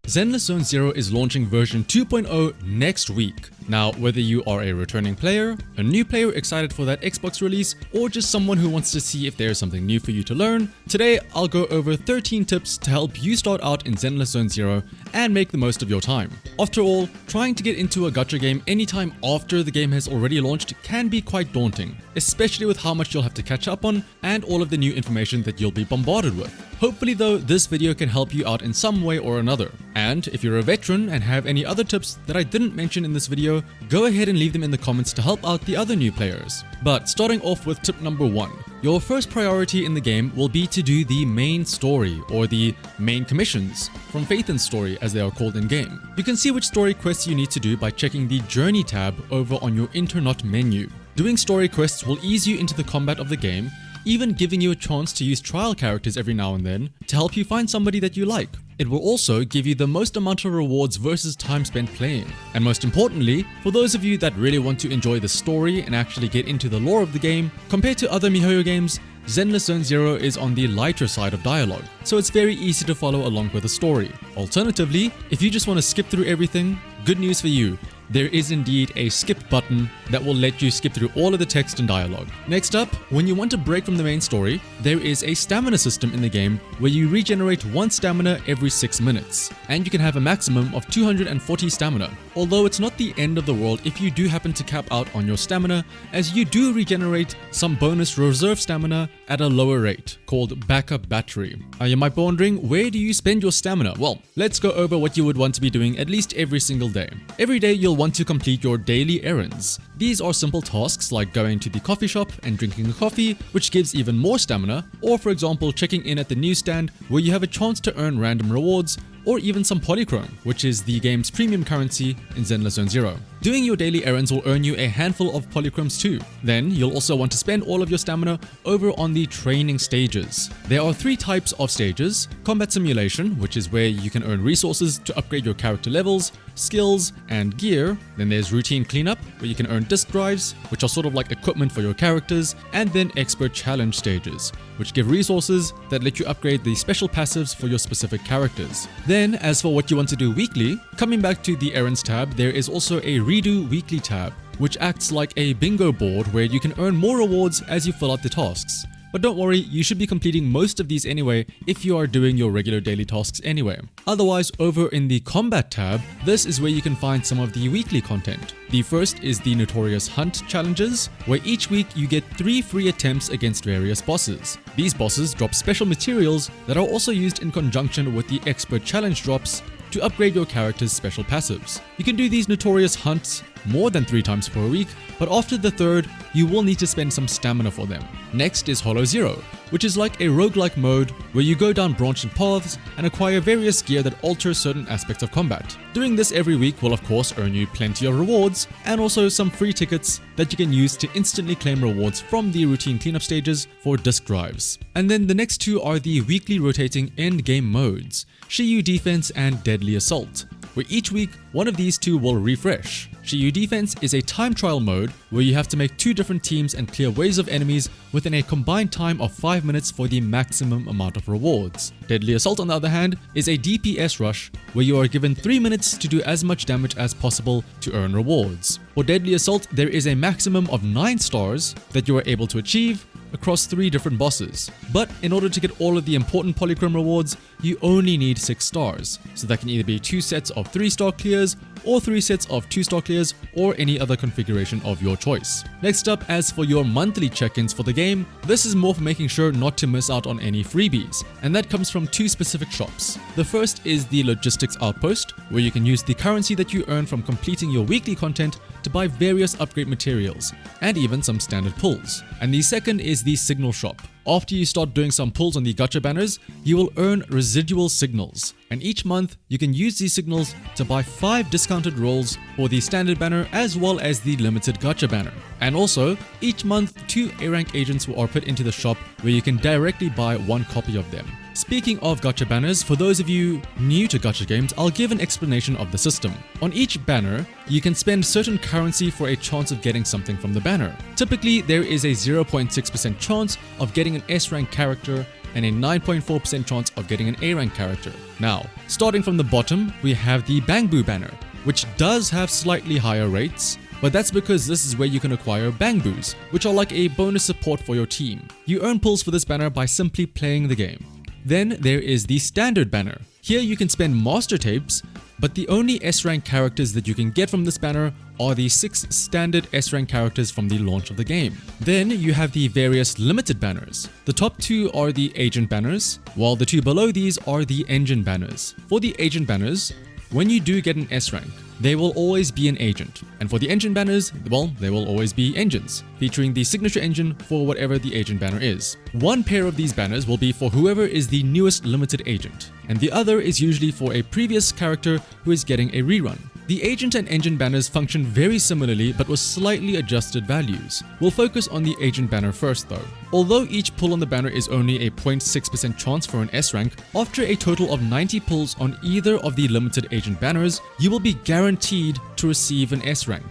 Zenless Zone Zero is launching version 2.0 next week. Now, whether you are a returning player, a new player excited for that Xbox release, or just someone who wants to see if there's something new for you to learn, today I'll go over 13 tips to help you start out in Zenless Zone Zero and make the most of your time. After all, trying to get into a gacha game anytime after the game has already launched can be quite daunting, especially with how much you'll have to catch up on and all of the new information that you'll be bombarded with. Hopefully though, this video can help you out in some way or another. And if you're a veteran and have any other tips that I didn't mention in this video, go ahead and leave them in the comments to help out the other new players. But starting off with tip number 1. Your first priority in the game will be to do the main story, or the main commissions, from Phaethon's story as they are called in game. You can see which story quests you need to do by checking the Journey tab over on your Internet menu. Doing story quests will ease you into the combat of the game, even giving you a chance to use trial characters every now and then to help you find somebody that you like. It will also give you the most amount of rewards versus time spent playing. And most importantly, for those of you that really want to enjoy the story and actually get into the lore of the game, compared to other MiHoYo games, Zenless Zone Zero is on the lighter side of dialogue, so it's very easy to follow along with the story. Alternatively, if you just want to skip through everything, good news for you. There is indeed a skip button that will let you skip through all of the text and dialogue. Next up, when you want to break from the main story, there is a stamina system in the game where you regenerate 1 stamina every 6 minutes, and you can have a maximum of 240 stamina. Although it's not the end of the world if you do happen to cap out on your stamina, as you do regenerate some bonus reserve stamina at a lower rate, called backup battery. You might be wondering, where do you spend your stamina? Well, let's go over what you would want to be doing at least every single day. Every day you'll want to complete your daily errands. These are simple tasks like going to the coffee shop and drinking a coffee, which gives even more stamina, or for example checking in at the newsstand where you have a chance to earn random rewards, or even some polychrome, which is the game's premium currency in Zenless Zone Zero. Doing your daily errands will earn you a handful of polychromes too. Then you'll also want to spend all of your stamina over on the training stages. There are 3 types of stages: combat simulation, which is where you can earn resources to upgrade your character levels, skills, and gear. Then there's routine cleanup, where you can earn disk drives, which are sort of like equipment for your characters, and then expert challenge stages, which give resources that let you upgrade the special passives for your specific characters. Then, as for what you want to do weekly, coming back to the errands tab, there is also a redo weekly tab, which acts like a bingo board where you can earn more rewards as you fill out the tasks. But don't worry, you should be completing most of these anyway if you are doing your regular daily tasks anyway. Otherwise, over in the combat tab, this is where you can find some of the weekly content. The first is the Notorious Hunt challenges, where each week you get 3 free attempts against various bosses. These bosses drop special materials that are also used in conjunction with the expert challenge drops to upgrade your character's special passives. You can do these Notorious Hunts more than 3 times per week, but after the 3rd, you will need to spend some stamina for them. Next is Hollow Zero, which is like a roguelike mode where you go down branching paths and acquire various gear that alter certain aspects of combat. Doing this every week will of course earn you plenty of rewards and also some free tickets that you can use to instantly claim rewards from the routine cleanup stages for disk drives. And then the next 2 are the weekly rotating endgame modes, Shiyu Defense and Deadly Assault, where each week one of these 2 will refresh. Shiyu Defense is a time trial mode where you have to make 2 different teams and clear waves of enemies within a combined time of 5 minutes for the maximum amount of rewards. Deadly Assault, on the other hand, is a DPS rush where you are given 3 minutes to do as much damage as possible to earn rewards. For Deadly Assault, there is a maximum of 9 stars that you are able to achieve across 3 different bosses. But in order to get all of the important polychrome rewards, you only need 6 stars. So that can either be 2 sets of 3-star clears, or 3 sets of 2-star clears, or any other configuration of your choice. Next up, as for your monthly check-ins for the game, this is more for making sure not to miss out on any freebies, and that comes from 2 specific shops. The first is the Logistics Outpost, where you can use the currency that you earn from completing your weekly content to buy various upgrade materials, and even some standard pulls. And the second is the Signal Shop. After you start doing some pulls on the gacha banners, you will earn residual signals, and each month you can use these signals to buy 5 discounted rolls for the standard banner as well as the limited gacha banner. And also, each month 2 A-rank agents are put into the shop where you can directly buy 1 copy of them. Speaking of gacha banners, for those of you new to gacha games, I'll give an explanation of the system. On each banner, you can spend certain currency for a chance of getting something from the banner. Typically, there is a 0.6% chance of getting an S-rank character and a 9.4% chance of getting an A rank character. Now, starting from the bottom, we have the Bangbu banner, which does have slightly higher rates, but that's because this is where you can acquire Bangbus, which are like a bonus support for your team. You earn pulls for this banner by simply playing the game. Then there is the Standard banner. Here you can spend Master Tapes, but the only S-rank characters that you can get from this banner are the 6 standard S-rank characters from the launch of the game. Then you have the various limited banners. The top 2 are the Agent banners, while the 2 below these are the Engine banners. For the Agent banners, when you do get an S-rank, they will always be an agent. And for the Engine banners, well, they will always be engines, featuring the signature engine for whatever the agent banner is. One pair of these banners will be for whoever is the newest limited agent, and the other is usually for a previous character who is getting a rerun. The agent and engine banners function very similarly but with slightly adjusted values. We'll focus on the agent banner first though. Although each pull on the banner is only a 0.6% chance for an S rank, after a total of 90 pulls on either of the limited agent banners, you will be guaranteed to receive an S rank.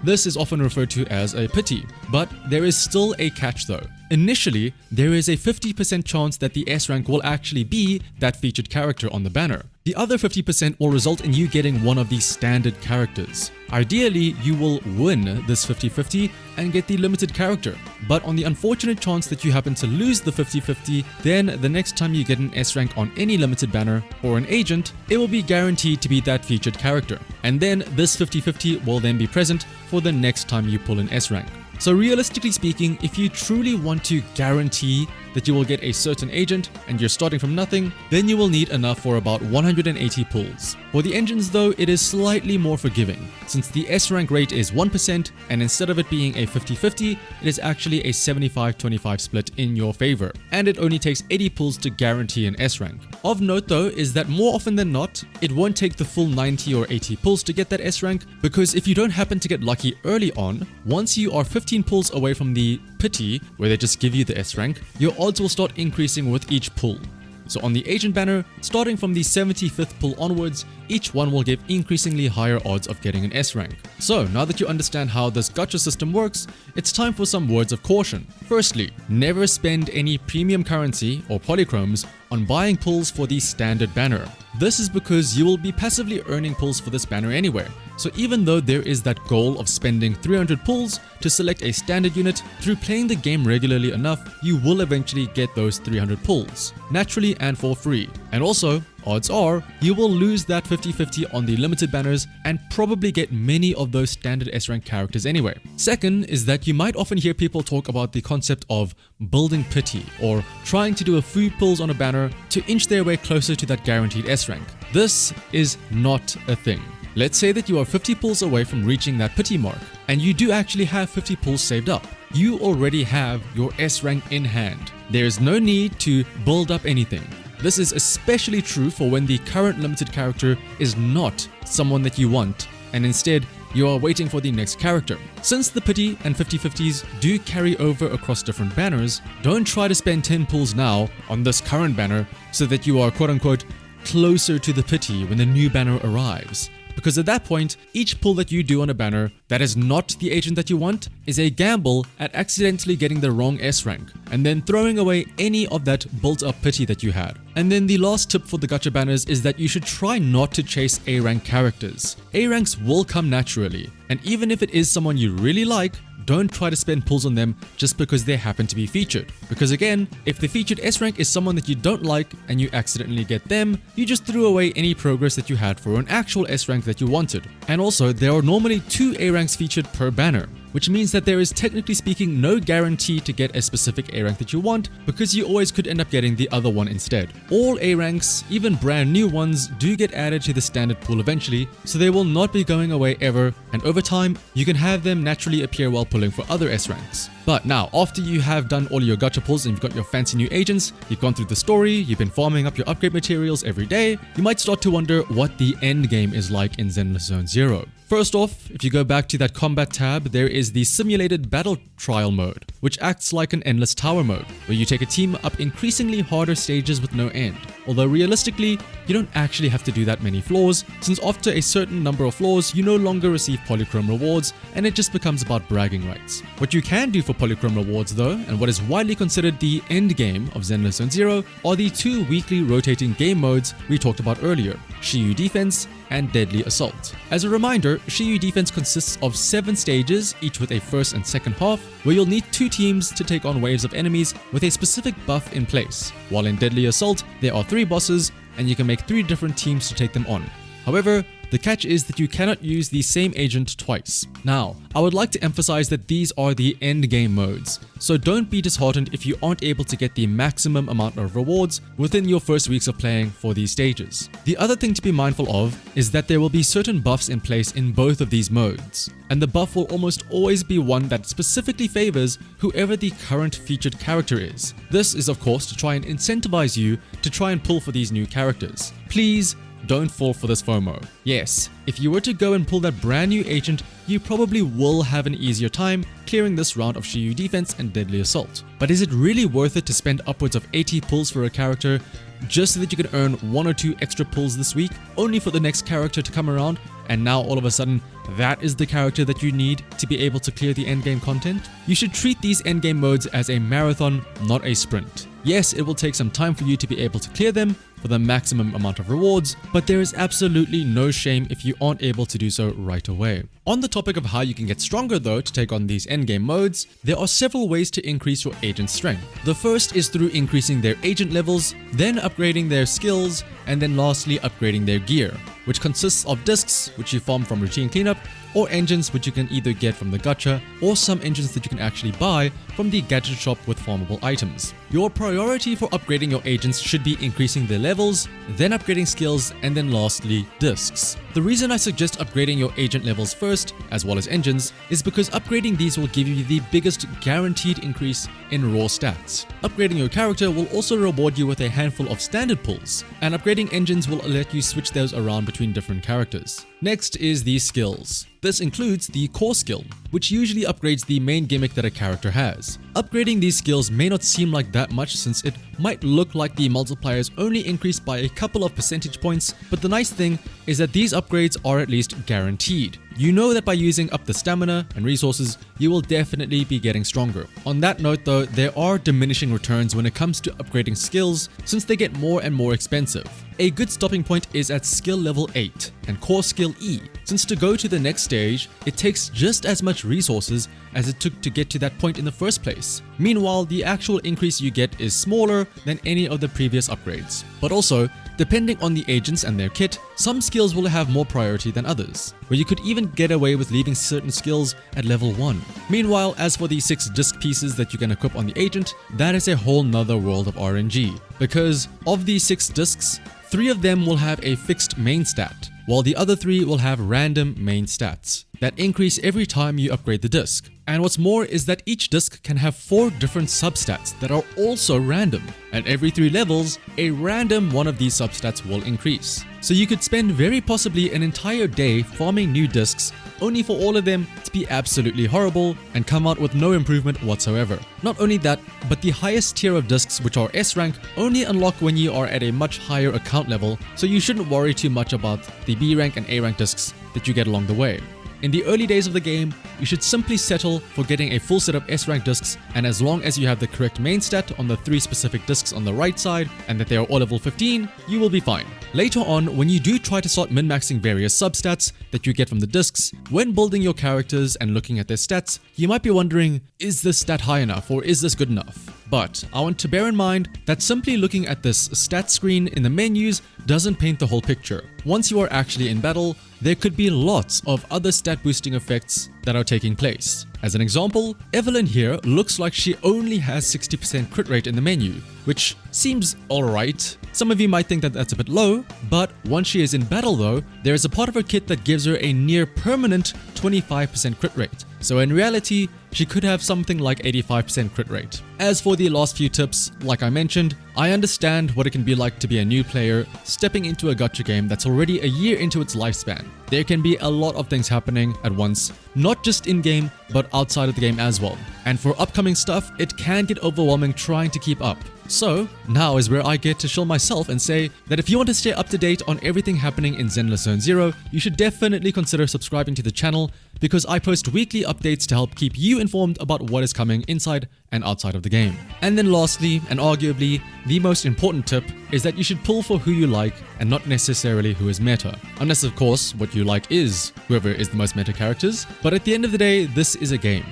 This is often referred to as a pity, but there is still a catch though. Initially, there is a 50% chance that the S rank will actually be that featured character on the banner. The other 50% will result in you getting one of these standard characters. Ideally, you will win this 50-50 and get the limited character. But on the unfortunate chance that you happen to lose the 50-50, then the next time you get an S rank on any limited banner or an agent, it will be guaranteed to be that featured character. And then this 50-50 will then be present for the next time you pull an S rank. So realistically speaking, if you truly want to guarantee that you will get a certain agent and you're starting from nothing, then you will need enough for about 180 pulls. For the engines though, it is slightly more forgiving, since the S rank rate is 1% and instead of it being a 50-50, it is actually a 75-25 split in your favor, and it only takes 80 pulls to guarantee an S rank. Of note though is that more often than not, it won't take the full 90 or 80 pulls to get that S rank, because if you don't happen to get lucky early on, once you are 15 pulls away from the pity, where they just give you the S rank, your odds will start increasing with each pull. So on the agent banner, starting from the 75th pull onwards, each one will give increasingly higher odds of getting an S rank. So now that you understand how this gacha system works, it's time for some words of caution. Firstly, never spend any premium currency or polychromes on buying pulls for the standard banner. This is because you will be passively earning pulls for this banner anyway. So even though there is that goal of spending 300 pulls to select a standard unit, through playing the game regularly enough, you will eventually get those 300 pulls, naturally and for free. And also, odds are, you will lose that 50-50 on the limited banners and probably get many of those standard S-rank characters anyway. Second is that you might often hear people talk about the concept of building pity, or trying to do a few pulls on a banner to inch their way closer to that guaranteed S-rank. This is not a thing. Let's say that you are 50 pulls away from reaching that pity mark, and you do actually have 50 pulls saved up. You already have your S rank in hand. There is no need to build up anything. This is especially true for when the current limited character is not someone that you want, and instead you are waiting for the next character. Since the pity and 50-50s do carry over across different banners, don't try to spend 10 pulls now on this current banner so that you are quote-unquote closer to the pity when the new banner arrives. Because at that point, each pull that you do on a banner that is not the agent that you want is a gamble at accidentally getting the wrong S rank, and then throwing away any of that built-up pity that you had. And then the last tip for the gacha banners is that you should try not to chase A rank characters. A ranks will come naturally, and even if it is someone you really like, don't try to spend pulls on them just because they happen to be featured. Because again, if the featured S rank is someone that you don't like and you accidentally get them, you just threw away any progress that you had for an actual S rank that you wanted. And also, there are normally 2 A ranks featured per banner, which means that there is technically speaking no guarantee to get a specific A rank that you want, because you always could end up getting the other one instead. All A ranks, even brand new ones, do get added to the standard pool eventually, so they will not be going away ever, and over time, you can have them naturally appear while pulling for other S ranks. But now, after you have done all your gacha pulls and you've got your fancy new agents, you've gone through the story, you've been farming up your upgrade materials every day, you might start to wonder what the end game is like in Zenless Zone Zero. First off, if you go back to that combat tab, there is the simulated battle trial mode, which acts like an endless tower mode, where you take a team up increasingly harder stages with no end. Although realistically, you don't actually have to do that many floors, since after a certain number of floors, you no longer receive polychrome rewards, and it just becomes about bragging rights. What you can do for polychrome rewards though, and what is widely considered the end game of Zenless Zone Zero are the 2 weekly rotating game modes we talked about earlier, Shiyu Defense and Deadly Assault. As a reminder, Shiyu Defense consists of 7 stages, each with a first and second half, where you'll need 2 teams to take on waves of enemies with a specific buff in place, while in Deadly Assault there are 3 bosses and you can make 3 different teams to take them on. However, the catch is that you cannot use the same agent twice. Now, I would like to emphasize that these are the end game modes, so don't be disheartened if you aren't able to get the maximum amount of rewards within your first weeks of playing for these stages. The other thing to be mindful of is that there will be certain buffs in place in both of these modes, and the buff will almost always be one that specifically favors whoever the current featured character is. This is of course to try and incentivize you to try and pull for these new characters. Please don't fall for this FOMO. Yes, if you were to go and pull that brand new agent, you probably will have an easier time clearing this round of Shiyu Defense and Deadly Assault. But is it really worth it to spend upwards of 80 pulls for a character just so that you can earn 1 or 2 extra pulls this week, only for the next character to come around and now all of a sudden that is the character that you need to be able to clear the endgame content? You should treat these endgame modes as a marathon, not a sprint. Yes, it will take some time for you to be able to clear them for the maximum amount of rewards, but there is absolutely no shame if you aren't able to do so right away. On the topic of how you can get stronger though to take on these endgame modes, there are several ways to increase your agent's strength. The first is through increasing their agent levels, then upgrading their skills, and then lastly upgrading their gear, which consists of discs, which you farm from routine cleanup, or engines which you can either get from the gacha, or some engines that you can actually buy from the gadget shop with farmable items. Your priority for upgrading your agents should be increasing their levels, then upgrading skills, and then lastly, discs. The reason I suggest upgrading your agent levels first, as well as engines, is because upgrading these will give you the biggest guaranteed increase in raw stats. Upgrading your character will also reward you with a handful of standard pulls, and upgrading engines will let you switch those around between different characters. Next is the skills. This includes the core skill, which usually upgrades the main gimmick that a character has. Upgrading these skills may not seem like that much since it might look like the multipliers only increased by a couple of percentage points, but the nice thing is that these upgrades are at least guaranteed. You know that by using up the stamina and resources, you will definitely be getting stronger. On that note though, there are diminishing returns when it comes to upgrading skills since they get more and more expensive. A good stopping point is at skill level 8 and core skill E, since to go to the next stage, it takes just as much resources as it took to get to that point in the first place. Meanwhile, the actual increase you get is smaller than any of the previous upgrades. But also, depending on the agents and their kit, some skills will have more priority than others, where you could even get away with leaving certain skills at level 1. Meanwhile, as for the 6 disc pieces that you can equip on the agent, that is a whole nother world of RNG, because of these 6 discs, 3 of them will have a fixed main stat, while the other 3 will have random main stats that increase every time you upgrade the disc. And what's more is that each disc can have 4 different substats that are also random, and every 3 levels, a random one of these substats will increase. So you could spend very possibly an entire day farming new discs only for all of them to be absolutely horrible and come out with no improvement whatsoever. Not only that, but the highest tier of discs, which are S rank, only unlock when you are at a much higher account level, so you shouldn't worry too much about the B rank and A rank discs that you get along the way. In the early days of the game, you should simply settle for getting a full set of S-rank discs, and as long as you have the correct main stat on the 3 specific discs on the right side and that they are all level 15, you will be fine. Later on, when you do try to start min-maxing various substats that you get from the discs, when building your characters and looking at their stats, you might be wondering, is this stat high enough or is this good enough? But I want to bear in mind that simply looking at this stat screen in the menus doesn't paint the whole picture. Once you are actually in battle, there could be lots of other stat boosting effects that are taking place. As an example, Evelyn here looks like she only has 60% crit rate in the menu, which seems alright. Some of you might think that that's a bit low, but once she is in battle though, there is a part of her kit that gives her a near permanent 25% crit rate. So in reality, she could have something like 85% crit rate. As for the last few tips, like I mentioned, I understand what it can be like to be a new player stepping into a gacha game that's already a year into its lifespan. There can be a lot of things happening at once, not just in-game, but outside of the game as well. And for upcoming stuff, it can get overwhelming trying to keep up. So now is where I get to shill myself and say that if you want to stay up to date on everything happening in Zenless Zone Zero, you should definitely consider subscribing to the channel because I post weekly updates to help keep you informed about what is coming inside and outside of the game. And then lastly, and arguably the most important tip, is that you should pull for who you like and not necessarily who is meta. Unless of course what you like is whoever is the most meta characters, but at the end of the day this is a game.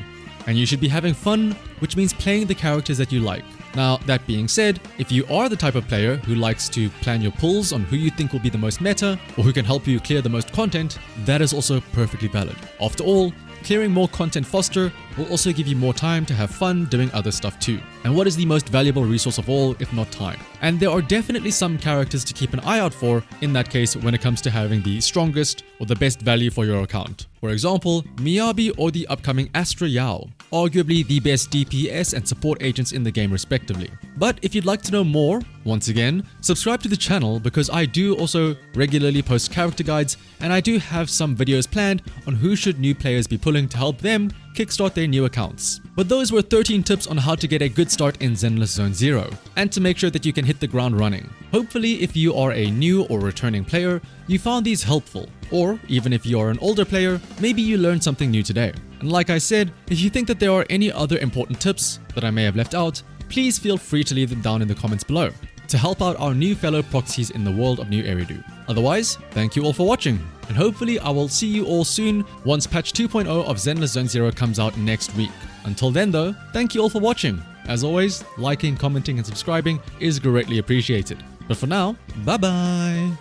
And you should be having fun, which means playing the characters that you like. Now, that being said, if you are the type of player who likes to plan your pulls on who you think will be the most meta, or who can help you clear the most content, that is also perfectly valid. After all, clearing more content faster will also give you more time to have fun doing other stuff too. And what is the most valuable resource of all if not time? And there are definitely some characters to keep an eye out for in that case when it comes to having the strongest or the best value for your account. For example, Miyabi or the upcoming Astra Yao, arguably the best DPS and support agents in the game respectively. But if you'd like to know more, once again, subscribe to the channel because I do also regularly post character guides and I do have some videos planned on who should new players be pulling to help them kickstart their new accounts. But those were 13 tips on how to get a good start in Zenless Zone Zero and to make sure that you can hit the ground running. Hopefully if you are a new or returning player, you found these helpful, or even if you are an older player, maybe you learned something new today. And like I said, if you think that there are any other important tips that I may have left out, please feel free to leave them down in the comments below to help out our new fellow proxies in the world of New Eridu. Otherwise, thank you all for watching, and hopefully I will see you all soon once patch 2.0 of Zenless Zone Zero comes out next week. Until then though, thank you all for watching. As always, liking, commenting and subscribing is greatly appreciated. But for now, bye bye!